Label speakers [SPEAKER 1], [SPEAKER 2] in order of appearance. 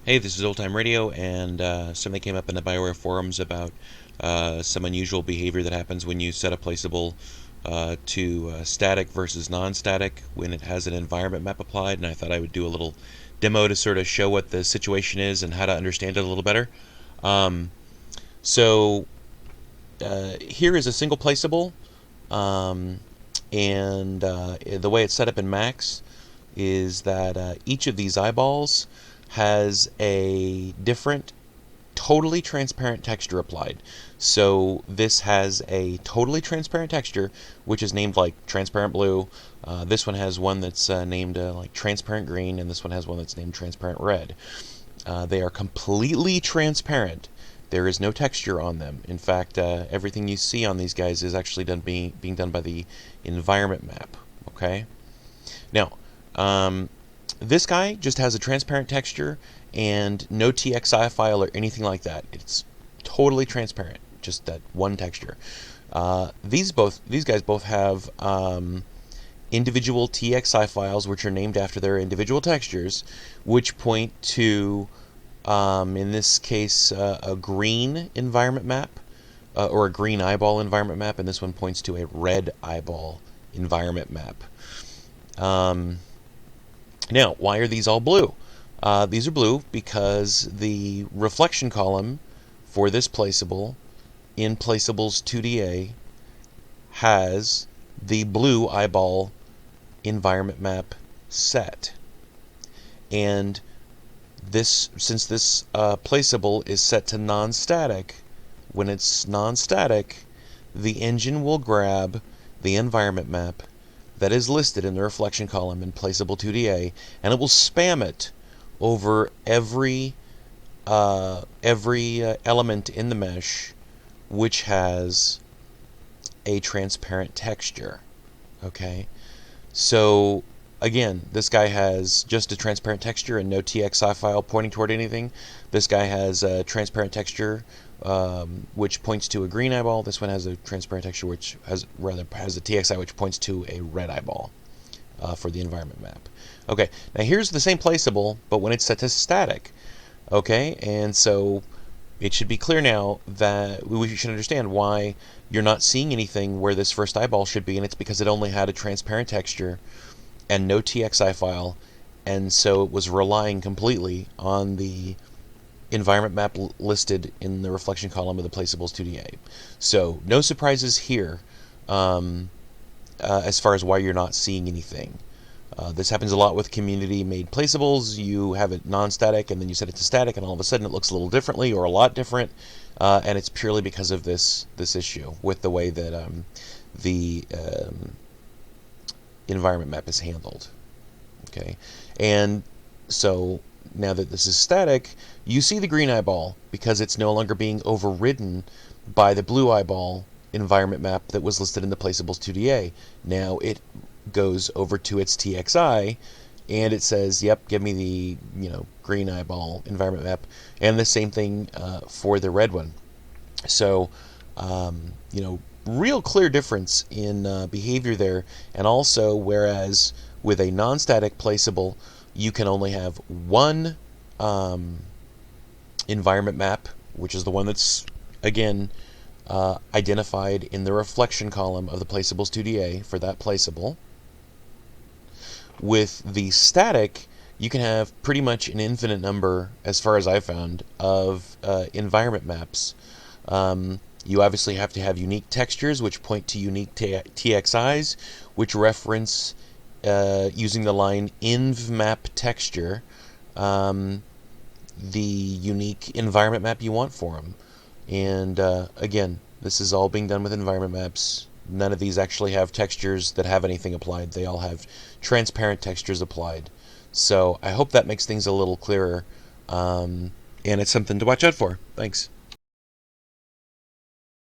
[SPEAKER 1] Hey, this is Old Time Radio, and something came up in the BioWare forums about some unusual behavior that happens when you set a placeable to static versus non-static when it has an environment map applied, and I thought I would do a little demo to sort of show what the situation is and how to understand it a little better. Um, so here is a single placeable, um, and the way it's set up in Max is that each of these eyeballs has a different totally transparent texture applied. So this has a totally transparent texture, which is named like transparent blue. This one has one that's named like transparent green, and this one has one that's named transparent red. They are completely transparent. There is no texture on them. In fact, everything you see on these guys is actually being done by the environment map. Okay. Now, this guy just has a transparent texture and no TXI file or anything like that. It's totally transparent, just that one texture. These guys both have individual TXI files, which are named after their individual textures, which point to, in this case, a green environment map, or a green eyeball environment map, and this one points to a red eyeball environment map. Now, why are these all blue? These are blue because the reflection column for this placeable in Placeables 2DA has the blue eyeball environment map set. And since this placeable is set to non-static, when it's non-static, the engine will grab the environment map that is listed in the reflection column in Placeable 2DA, and it will spam it over every element in the mesh which has a transparent texture. Okay, so again, this guy has just a transparent texture and no TXI file pointing toward anything. This guy has a transparent texture which points to a green eyeball. This one has a transparent texture which has a TXI which points to a red eyeball for the environment map. Okay, now here's the same placeable, but when it's set to static. Okay, and so it should be clear now that we should understand why you're not seeing anything where this first eyeball should be, and it's because it only had a transparent texture and no TXI file, and so it was relying completely on the environment map listed in the reflection column of the Placeables 2DA. So no surprises here as far as why you're not seeing anything. This happens a lot with community-made placeables. You have it non-static, and then you set it to static, and all of a sudden it looks a little differently or a lot different, and it's purely because of this issue with the way that the environment map is handled. Okay, and so now that this is static, you see the green eyeball because it's no longer being overridden by the blue eyeball environment map that was listed in the Placeables 2DA. Now it goes over to its TXI and it says, yep, give me the green eyeball environment map, and the same thing for the red one. So real clear difference in behavior there. And also, whereas with a non-static placeable you can only have one environment map, which is the one that's again identified in the reflection column of the Placeables 2DA for that placeable. With the static, you can have pretty much an infinite number, as far as I've found, of environment maps. You obviously have to have unique textures, which point to unique TXIs, which reference, using the line Envmap texture, the unique environment map you want for them. And again, this is all being done with environment maps. None of these actually have textures that have anything applied. They all have transparent textures applied. So I hope that makes things a little clearer, and it's something to watch out for. Thanks.